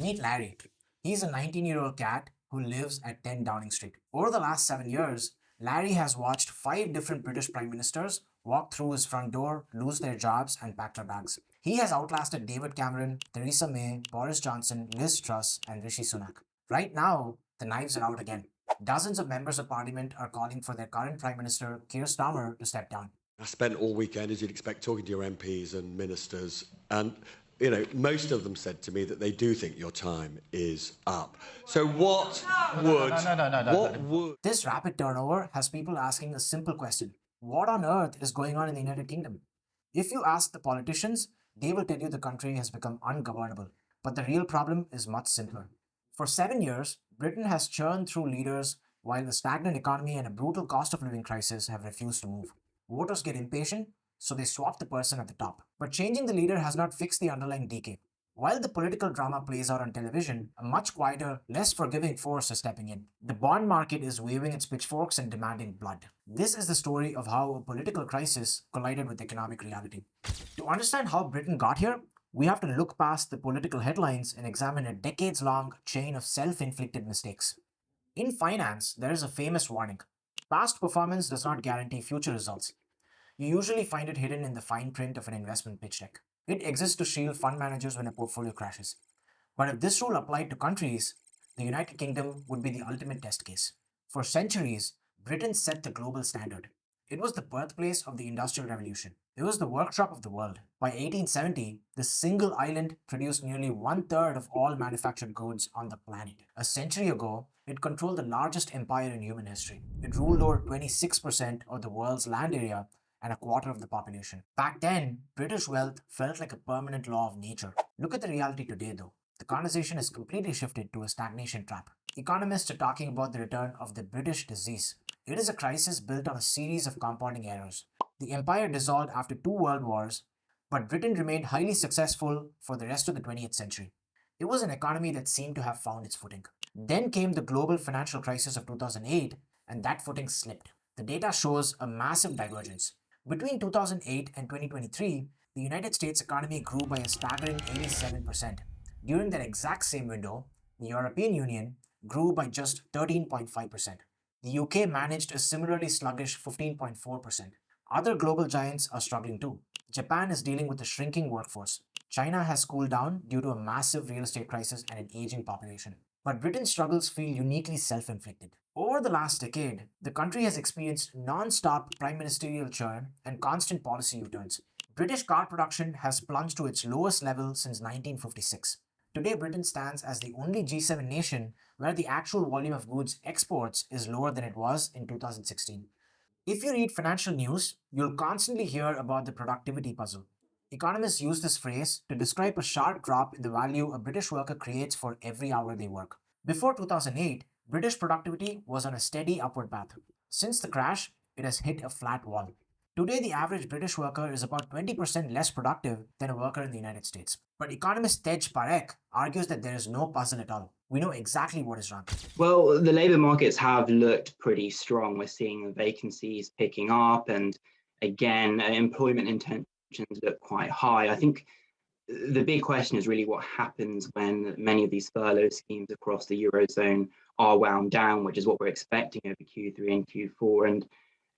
Meet Larry. He's a 19-year-old cat who lives at 10 Downing Street. Over the last 7 years, Larry has watched 5 different British prime ministers walk through his front door, lose their jobs, and pack their bags. He has outlasted David Cameron, Theresa May, Boris Johnson, Liz Truss, and Rishi Sunak. Right now, the knives are out again. Dozens of members of parliament are calling for their current Prime Minister, Keir Starmer, to step down. I spent all weekend, as you'd expect, talking to your MPs and ministers, and most of them said to me that they do think your time is up. So what would This rapid turnover has people asking a simple question: what on earth is going on in the United Kingdom? If you ask the politicians, they will tell you the country has become ungovernable. But the real problem is much simpler. For 7 years, Britain has churned through leaders while the stagnant economy and a brutal cost of living crisis have refused to move. Voters get impatient, so they swap the person at the top. But changing the leader has not fixed the underlying decay. While the political drama plays out on television, a much quieter, less forgiving force is stepping in. The bond market is waving its pitchforks and demanding blood. This is the story of how a political crisis collided with economic reality. To understand how Britain got here, we have to look past the political headlines and examine a decades long chain of self inflicted mistakes. In finance, there is a famous warning: past performance does not guarantee future results. You usually find it hidden in the fine print of an investment pitch deck. It exists to shield fund managers when a portfolio crashes. But if this rule applied to countries, the United Kingdom would be the ultimate test case. For centuries, Britain set the global standard. It was the birthplace of the Industrial Revolution. It was the workshop of the world. By 1870, this single island produced nearly one-third of all manufactured goods on the planet. A century ago, it controlled the largest empire in human history. It ruled over 26% of the world's land area and a quarter of the population. Back then, British wealth felt like a permanent law of nature. Look at the reality today, though. The conversation has completely shifted to a stagnation trap. Economists are talking about the return of the British disease. It is a crisis built on a series of compounding errors. The empire dissolved after 2 world wars, but Britain remained highly successful for the rest of the 20th century. It was an economy that seemed to have found its footing. Then came the global financial crisis of 2008, and that footing slipped. The data shows a massive divergence. Between 2008 and 2023, the United States economy grew by a staggering 87%. During that exact same window, the European Union grew by just 13.5%. The UK managed a similarly sluggish 15.4%. Other global giants are struggling too. Japan is dealing with a shrinking workforce. China has cooled down due to a massive real estate crisis and an aging population. But Britain's struggles feel uniquely self inflicted. Over the last decade, the country has experienced non stop prime ministerial churn and constant policy U turns. British car production has plunged to its lowest level since 1956. Today, Britain stands as the only G7 nation where the actual volume of goods exports is lower than it was in 2016. If you read financial news, you'll constantly hear about the productivity puzzle. Economists use this phrase to describe a sharp drop in the value a British worker creates for every hour they work. Before 2008, British productivity was on a steady upward path. Since the crash, it has hit a flat wall. Today, the average British worker is about 20% less productive than a worker in the United States. But economist Tej Parek argues that there is no puzzle at all. We know exactly what is wrong. Well, the labour markets have looked pretty strong. We're seeing vacancies picking up, and again, employment intentions look quite high. I think the big question is really what happens when many of these furlough schemes across the Eurozone are wound down, which is what we're expecting over Q3 and Q4. And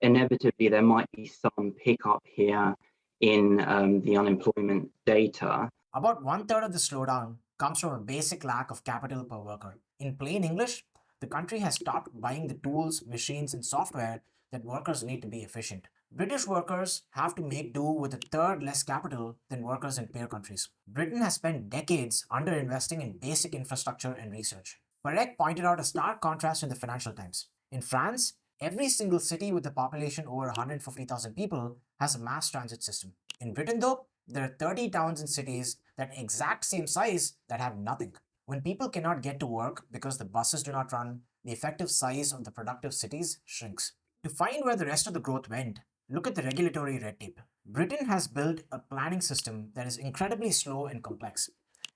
inevitably, there might be some pickup here in the unemployment data. About one-third of the slowdown comes from a basic lack of capital per worker. In plain English, the country has stopped buying the tools, machines, and software that workers need to be efficient. British workers have to make do with a third less capital than workers in peer countries. Britain has spent decades underinvesting in basic infrastructure and research. Parek pointed out a stark contrast in the Financial Times. In France, every single city with a population over 150,000 people has a mass transit system. In Britain, though, there are 30 towns and cities that exact same size that have nothing. When people cannot get to work because the buses do not run, the effective size of the productive cities shrinks. To find where the rest of the growth went, look at the regulatory red tape. Britain has built a planning system that is incredibly slow and complex.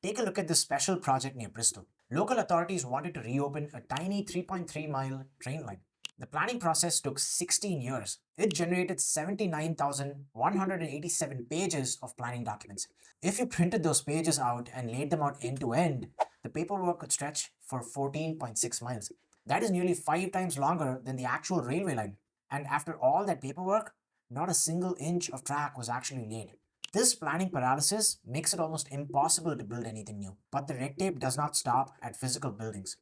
Take a look at this special project near Bristol. Local authorities wanted to reopen a tiny 3.3-mile train line. The planning process took 16 years. It generated 79,187 pages of planning documents. If you printed those pages out and laid them out end to end, the paperwork could stretch for 14.6 miles. That is nearly 5 times longer than the actual railway line. And after all that paperwork, not a single inch of track was actually laid. This planning paralysis makes it almost impossible to build anything new. But the red tape does not stop at physical buildings.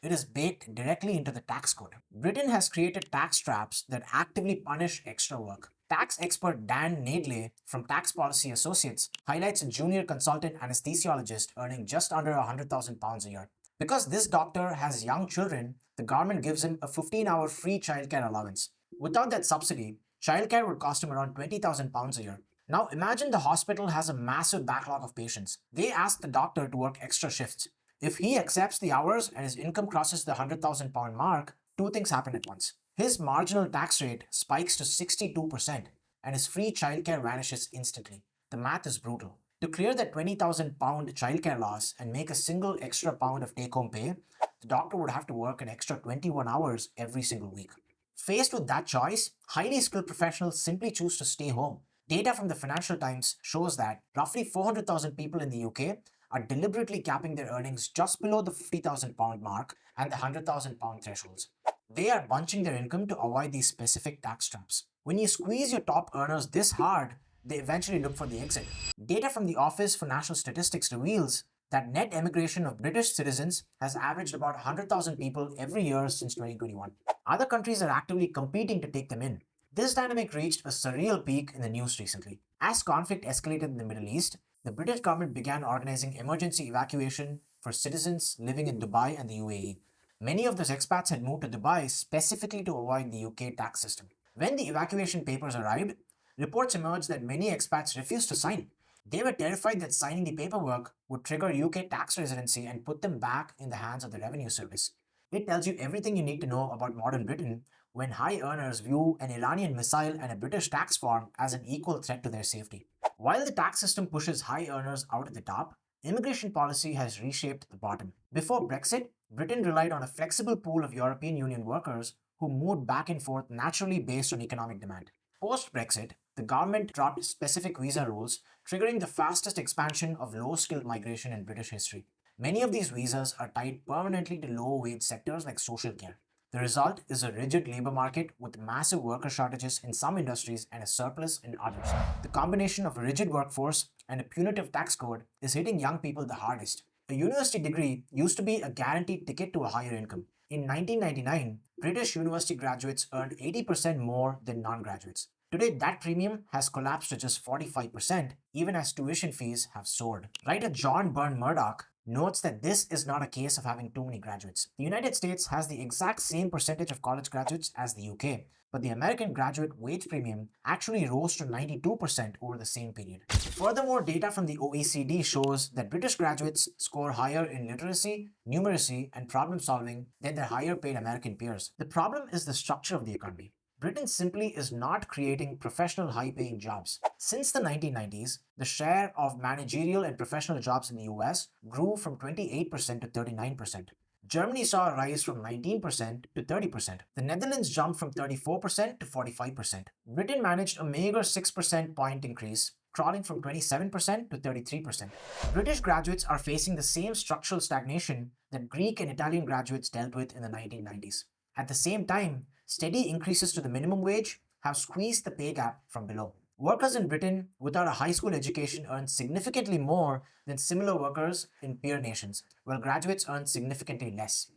It is baked directly into the tax code. Britain has created tax traps that actively punish extra work. Tax expert Dan Nadley from Tax Policy Associates highlights a junior consultant anesthesiologist earning just under £100,000 a year. Because this doctor has young children, the government gives him a 15-hour free childcare allowance. Without that subsidy, childcare would cost him around £20,000 a year. Now imagine the hospital has a massive backlog of patients. They ask the doctor to work extra shifts. If he accepts the hours and his income crosses the £100,000 mark, two things happen at once. His marginal tax rate spikes to 62% and his free childcare vanishes instantly. The math is brutal. To clear that £20,000 childcare loss and make a single extra pound of take-home pay, the doctor would have to work an extra 21 hours every single week. Faced with that choice, highly skilled professionals simply choose to stay home. Data from the Financial Times shows that roughly 400,000 people in the UK are deliberately capping their earnings just below the £50,000 mark and the £100,000 thresholds. They are bunching their income to avoid these specific tax traps. When you squeeze your top earners this hard, they eventually look for the exit. Data from the Office for National Statistics reveals that net emigration of British citizens has averaged about 100,000 people every year since 2021. Other countries are actively competing to take them in. This dynamic reached a surreal peak in the news recently. As conflict escalated in the Middle East, the British government began organizing emergency evacuation for citizens living in Dubai and the UAE. Many of those expats had moved to Dubai specifically to avoid the UK tax system. When the evacuation papers arrived, reports emerged that many expats refused to sign. They were terrified that signing the paperwork would trigger UK tax residency and put them back in the hands of the Revenue Service. It tells you everything you need to know about modern Britain when high earners view an Iranian missile and a British tax form as an equal threat to their safety. While the tax system pushes high earners out at the top, immigration policy has reshaped the bottom. Before Brexit, Britain relied on a flexible pool of European Union workers who moved back and forth naturally based on economic demand. Post-Brexit, the government dropped specific visa rules, triggering the fastest expansion of low-skilled migration in British history. Many of these visas are tied permanently to low-wage sectors like social care. The result is a rigid labor market with massive worker shortages in some industries and a surplus in others. The combination of a rigid workforce and a punitive tax code is hitting young people the hardest. A university degree used to be a guaranteed ticket to a higher income. In 1999, British university graduates earned 80% more than non-graduates. Today, that premium has collapsed to just 45%, even as tuition fees have soared. Writer John Byrne Murdoch notes that this is not a case of having too many graduates. The United States has the exact same percentage of college graduates as the UK, but the American graduate wage premium actually rose to 92% over the same period. Furthermore, data from the OECD shows that British graduates score higher in literacy, numeracy, and problem solving than their higher paid American peers. The problem is the structure of the economy. Britain simply is not creating professional high-paying jobs. Since the 1990s, the share of managerial and professional jobs in the US grew from 28% to 39%. Germany saw a rise from 19% to 30%. The Netherlands jumped from 34% to 45%. Britain managed a meager 6% point increase, crawling from 27% to 33%. British graduates are facing the same structural stagnation that Greek and Italian graduates dealt with in the 1990s. At the same time, steady increases to the minimum wage have squeezed the pay gap from below. Workers in Britain without a high school education earn significantly more than similar workers in peer nations, while graduates earn significantly less.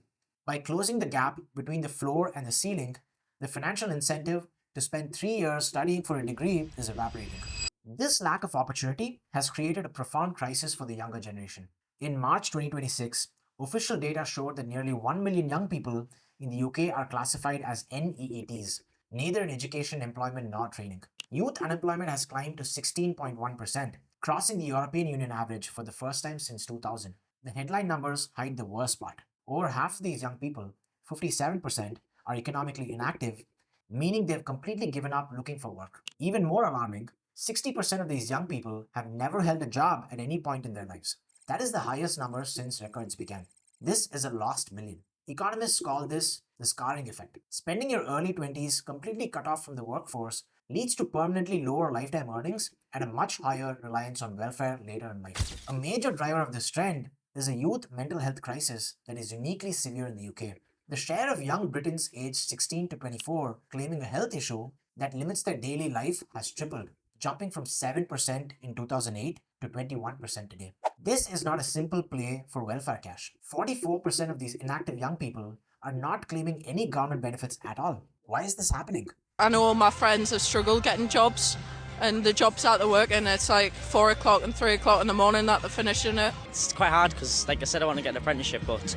By closing the gap between the floor and the ceiling, the financial incentive to spend 3 years studying for a degree is evaporating. This lack of opportunity has created a profound crisis for the younger generation. In March 2026, official data showed that nearly 1 million young people in the UK are classified as NEETs, neither in education, employment, nor training. Youth unemployment has climbed to 16.1%, crossing the European Union average for the first time since 2000. The headline numbers hide the worst part. Over half of these young people, 57%, are economically inactive, meaning they've completely given up looking for work. Even more alarming, 60% of these young people have never held a job at any point in their lives. That is the highest number since records began. This is a lost million. Economists call this the scarring effect. Spending your early 20s completely cut off from the workforce leads to permanently lower lifetime earnings and a much higher reliance on welfare later in life. A major driver of this trend is a youth mental health crisis that is uniquely severe in the UK. The share of young Britons aged 16 to 24 claiming a health issue that limits their daily life has tripled, jumping from 7% in 2008 to 21% today. This is not a simple play for welfare cash. 44% of these inactive young people are not claiming any government benefits at all. Why is this happening? I know all my friends have struggled getting jobs, and the jobs out to work, and it's like 4 o'clock and 3 o'clock in the morning that they're finishing it. It's quite hard because, like I said, I want to get an apprenticeship, but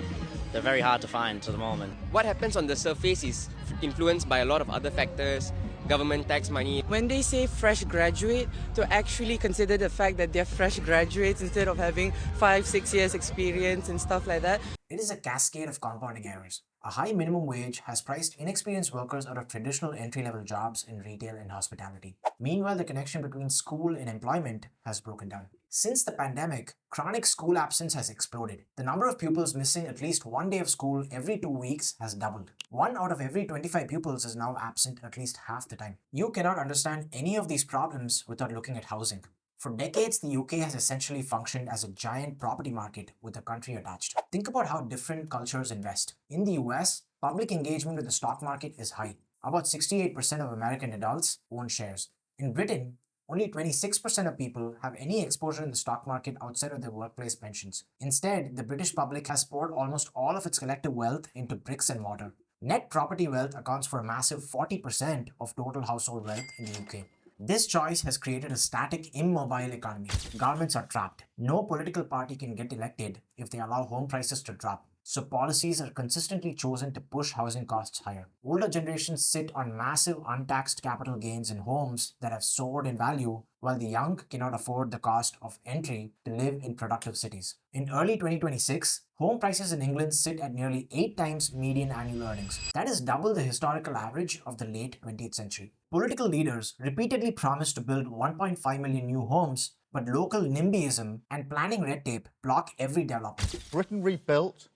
they're very hard to find at the moment. What happens on the surface is influenced by a lot of other factors, government tax money. When they say fresh graduate, to actually consider the fact that they're fresh graduates instead of having 5-6 years experience and stuff like that. It is a cascade of compounding errors. A high minimum wage has priced inexperienced workers out of traditional entry-level jobs in retail and hospitality. Meanwhile, the connection between school and employment has broken down. Since the pandemic, chronic school absence has exploded. The number of pupils missing at least one day of school every 2 weeks has doubled. 1 out of every 25 pupils is now absent at least half the time. You cannot understand any of these problems without looking at housing. For decades, the UK has essentially functioned as a giant property market with the country attached. Think about how different cultures invest. In the US, public engagement with the stock market is high. About 68% of American adults own shares. In Britain, only 26% of people have any exposure in the stock market outside of their workplace pensions. Instead, the British public has poured almost all of its collective wealth into bricks and mortar. Net property wealth accounts for a massive 40% of total household wealth in the UK. This choice has created a static, immobile economy. Governments are trapped. No political party can get elected if they allow home prices to drop. So policies are consistently chosen to push housing costs higher. Older generations sit on massive untaxed capital gains in homes that have soared in value, while the young cannot afford the cost of entry to live in productive cities. In early 2026, home prices in England sit at nearly 8 times median annual earnings. That is double the historical average of the late 20th century. Political leaders repeatedly promised to build 1.5 million new homes, but local NIMBYism and planning red tape block every development. Britain rebuilt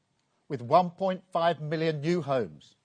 with 1.5 million new homes.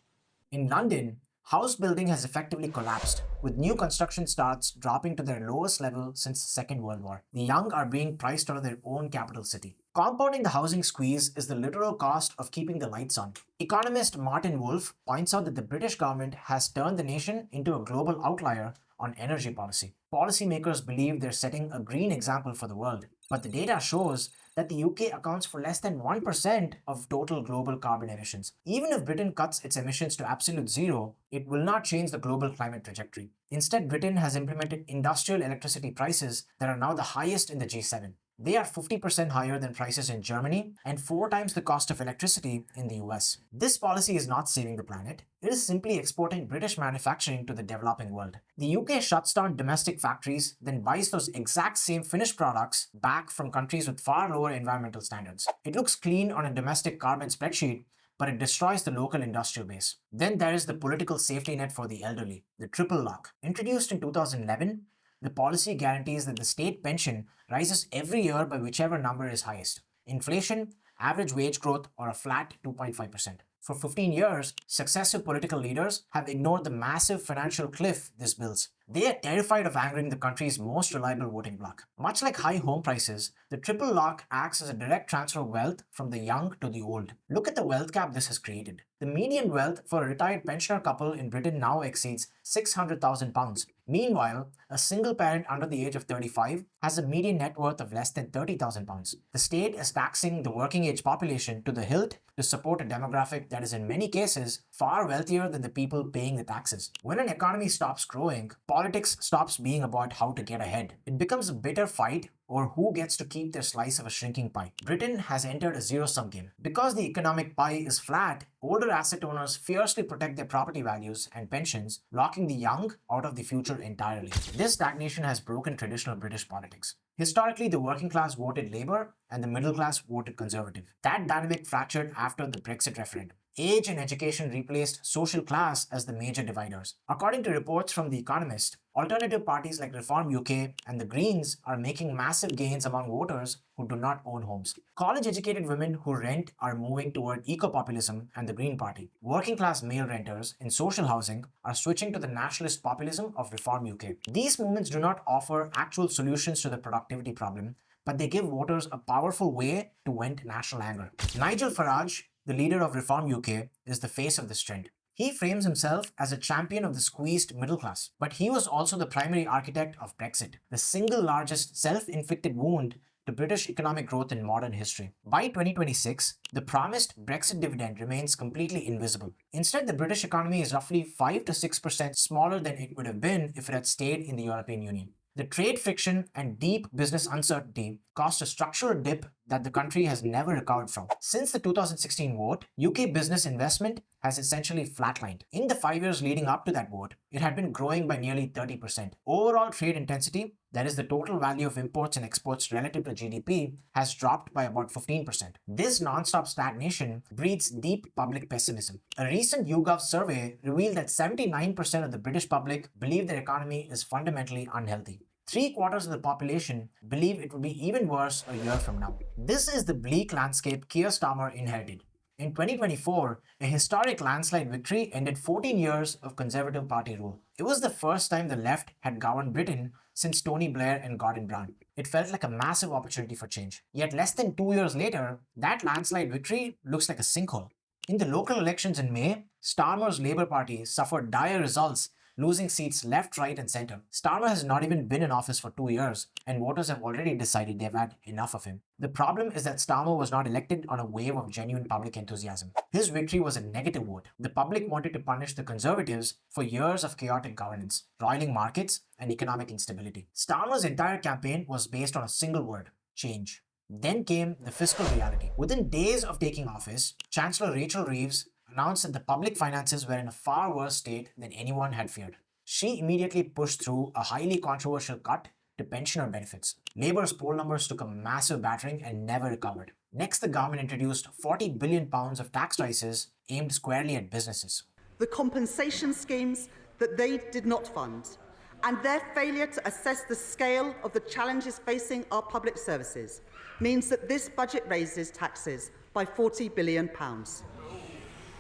In London, house building has effectively collapsed, with new construction starts dropping to their lowest level since the Second World War. The young are being priced out of their own capital city. Compounding the housing squeeze is the literal cost of keeping the lights on. Economist Martin Wolf points out that the British government has turned the nation into a global outlier on energy policy. Policymakers believe they're setting a green example for the world, but the data shows that the UK accounts for less than 1% of total global carbon emissions. Even if Britain cuts its emissions to absolute zero, it will not change the global climate trajectory. Instead, Britain has implemented industrial electricity prices that are now the highest in the G7. They are 50% higher than prices in Germany and 4 times the cost of electricity in the US. This policy is not saving the planet. It is simply exporting British manufacturing to the developing world. The UK shuts down domestic factories, then buys those exact same finished products back from countries with far lower environmental standards. It looks clean on a domestic carbon spreadsheet, but it destroys the local industrial base. Then there is the political safety net for the elderly, the triple lock. Introduced in 2011, the policy guarantees that the state pension rises every year by whichever number is highest. Inflation, average wage growth, or a flat 2.5%. For 15 years, successive political leaders have ignored the massive financial cliff this builds. They are terrified of angering the country's most reliable voting bloc. Much like high home prices, the triple lock acts as a direct transfer of wealth from the young to the old. Look at the wealth gap this has created. The median wealth for a retired pensioner couple in Britain now exceeds £600,000. Meanwhile, a single parent under the age of 35 has a median net worth of less than £30,000. The state is taxing the working age population to the hilt to support a demographic that is in many cases far wealthier than the people paying the taxes. When an economy stops growing, politics stops being about how to get ahead. It becomes a bitter fight or who gets to keep their slice of a shrinking pie. Britain has entered a zero-sum game. Because the economic pie is flat, older asset owners fiercely protect their property values and pensions, locking the young out of the future entirely. This stagnation has broken traditional British politics. Historically, the working class voted Labour and the middle class voted Conservative. That dynamic fractured after the Brexit referendum. Age and education replaced social class as the major dividers. According to reports from The Economist, alternative parties like Reform UK and the Greens are making massive gains among voters who do not own homes. College-educated women who rent are moving toward eco-populism and the Green Party. Working-class male renters in social housing are switching to the nationalist populism of Reform UK. These movements do not offer actual solutions to the productivity problem, but they give voters a powerful way to vent national anger. Nigel Farage, the leader of Reform UK, is the face of this trend. He frames himself as a champion of the squeezed middle class, but he was also the primary architect of Brexit, the single largest self-inflicted wound to British economic growth in modern history. By 2026, the promised Brexit dividend remains completely invisible. Instead, the British economy is roughly 5 to 6% smaller than it would have been if it had stayed in the European Union. The trade friction and deep business uncertainty caused a structural dip that the country has never recovered from. Since the 2016 vote, UK business investment has essentially flatlined. In the 5 years leading up to that vote, it had been growing by nearly 30%. Overall trade intensity, that is the total value of imports and exports relative to GDP, has dropped by about 15%. This non-stop stagnation breeds deep public pessimism. A recent YouGov survey revealed that 79% of the British public believe their economy is fundamentally unhealthy. 3/4 of the population believe it will be even worse a year from now. This is the bleak landscape Keir Starmer inherited. In 2024, a historic landslide victory ended 14 years of Conservative Party rule. It was the first time the left had governed Britain since Tony Blair and Gordon Brown. It felt like a massive opportunity for change. Yet less than 2 years later, that landslide victory looks like a sinkhole. In the local elections in May, Starmer's Labour Party suffered dire results, losing seats left, right, and centre. Starmer has not even been in office for 2 years, and voters have already decided they've had enough of him. The problem is that Starmer was not elected on a wave of genuine public enthusiasm. His victory was a negative vote. The public wanted to punish the Conservatives for years of chaotic governance, roiling markets, and economic instability. Starmer's entire campaign was based on a single word: change. Then came the fiscal reality. Within days of taking office, Chancellor Rachel Reeves announced that the public finances were in a far worse state than anyone had feared. She immediately pushed through a highly controversial cut to pensioner benefits. Labour's poll numbers took a massive battering and never recovered. Next, the government introduced £40 billion of tax rises aimed squarely at businesses. The compensation schemes that they did not fund, and their failure to assess the scale of the challenges facing our public services means that this budget raises taxes by £40 billion.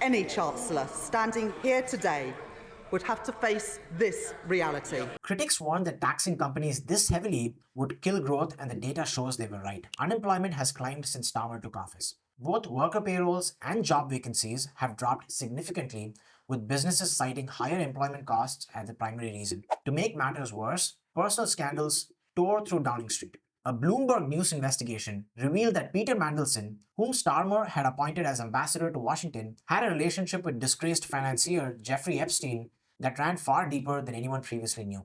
Any Chancellor standing here today would have to face this reality. Critics warned that taxing companies this heavily would kill growth, and the data shows they were right. Unemployment has climbed since Starmer took office. Both worker payrolls and job vacancies have dropped significantly, with businesses citing higher employment costs as the primary reason. To make matters worse, personal scandals tore through Downing Street. A Bloomberg News investigation revealed that Peter Mandelson, whom Starmer had appointed as ambassador to Washington, had a relationship with disgraced financier Jeffrey Epstein that ran far deeper than anyone previously knew.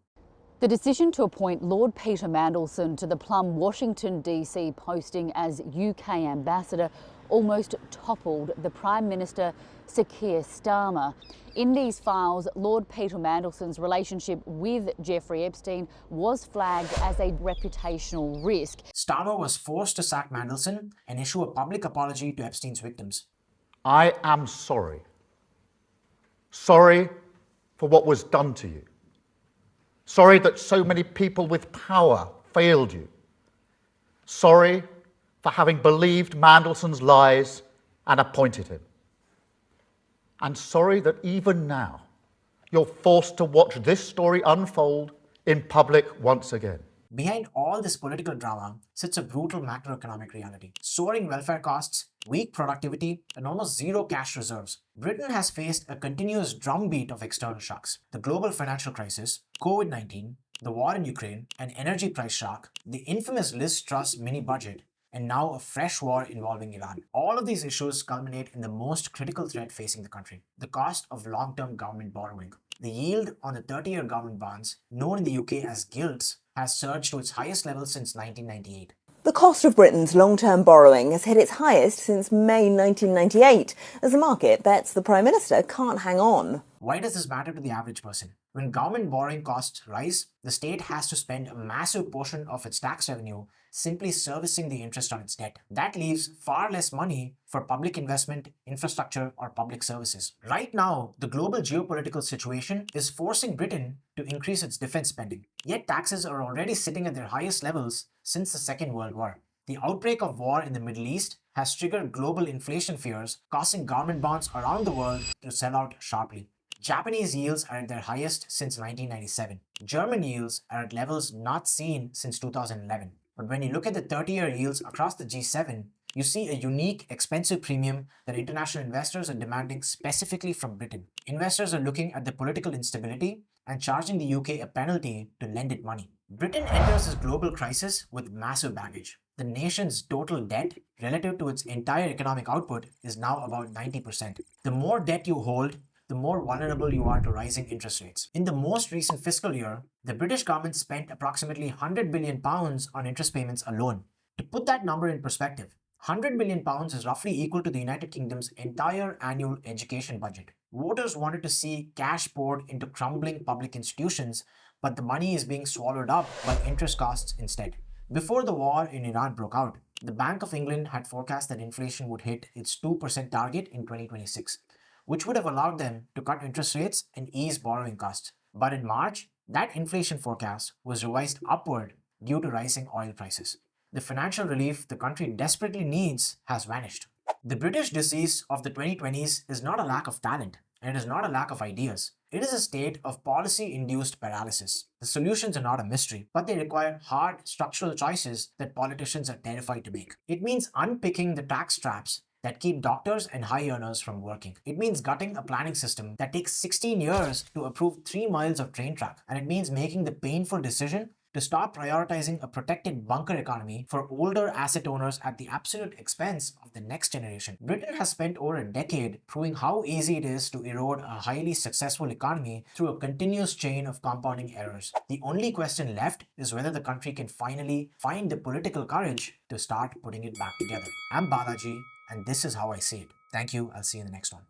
The decision to appoint Lord Peter Mandelson to the plum Washington DC posting as UK ambassador almost toppled the Prime Minister Sir Keir Starmer. In these files, Lord Peter Mandelson's relationship with Jeffrey Epstein was flagged as a reputational risk. Starmer was forced to sack Mandelson and issue a public apology to Epstein's victims. I am sorry. Sorry for what was done to you. Sorry that so many people with power failed you. Sorry for having believed Mandelson's lies and appointed him. And sorry that even now you're forced to watch this story unfold in public once again. Behind all this political drama sits a brutal macroeconomic reality. Soaring welfare costs, weak productivity, and almost zero cash reserves. Britain has faced a continuous drumbeat of external shocks. The global financial crisis, COVID-19, the war in Ukraine, an energy price shock, the infamous Liz Truss mini-budget, and now a fresh war involving Iran. All of these issues culminate in the most critical threat facing the country: the cost of long-term government borrowing. The yield on the 30-year government bonds, known in the UK as gilts, has surged to its highest level since 1998. The cost of Britain's long-term borrowing has hit its highest since May 1998, as the market bets the Prime Minister can't hang on. Why does this matter to the average person? When government borrowing costs rise, the state has to spend a massive portion of its tax revenue simply servicing the interest on its debt. That leaves far less money for public investment, infrastructure, or public services. Right now, the global geopolitical situation is forcing Britain to increase its defense spending. Yet taxes are already sitting at their highest levels since the Second World War. The outbreak of war in the Middle East has triggered global inflation fears, causing government bonds around the world to sell out sharply. Japanese yields are at their highest since 1997. German yields are at levels not seen since 2011. But when you look at the 30-year yields across the G7, you see a unique, expensive premium that international investors are demanding specifically from Britain. Investors are looking at the political instability and charging the UK a penalty to lend it money. Britain enters this global crisis with massive baggage. The nation's total debt relative to its entire economic output is now about 90%. The more debt you hold, the more vulnerable you are to rising interest rates. In the most recent fiscal year, the British government spent approximately £100 billion on interest payments alone. To put that number in perspective, £100 billion is roughly equal to the United Kingdom's entire annual education budget. Voters wanted to see cash poured into crumbling public institutions, but the money is being swallowed up by interest costs instead. Before the war in Iran broke out, the Bank of England had forecast that inflation would hit its 2% target in 2026, which would have allowed them to cut interest rates and ease borrowing costs. But in March, that inflation forecast was revised upward due to rising oil prices. The financial relief the country desperately needs has vanished. The British disease of the 2020s is not a lack of talent, and it is not a lack of ideas. It is a state of policy-induced paralysis. The solutions are not a mystery, but they require hard structural choices that politicians are terrified to make. It means unpicking the tax traps that keep doctors and high earners from working. It means gutting a planning system that takes 16 years to approve 3 miles of train track. And it means making the painful decision to stop prioritizing a protected bunker economy for older asset owners at the absolute expense of the next generation. Britain has spent over a decade proving how easy it is to erode a highly successful economy through a continuous chain of compounding errors. The only question left is whether the country can finally find the political courage to start putting it back together. I'm Balaji, and this is how I see it. Thank you. I'll see you in the next one.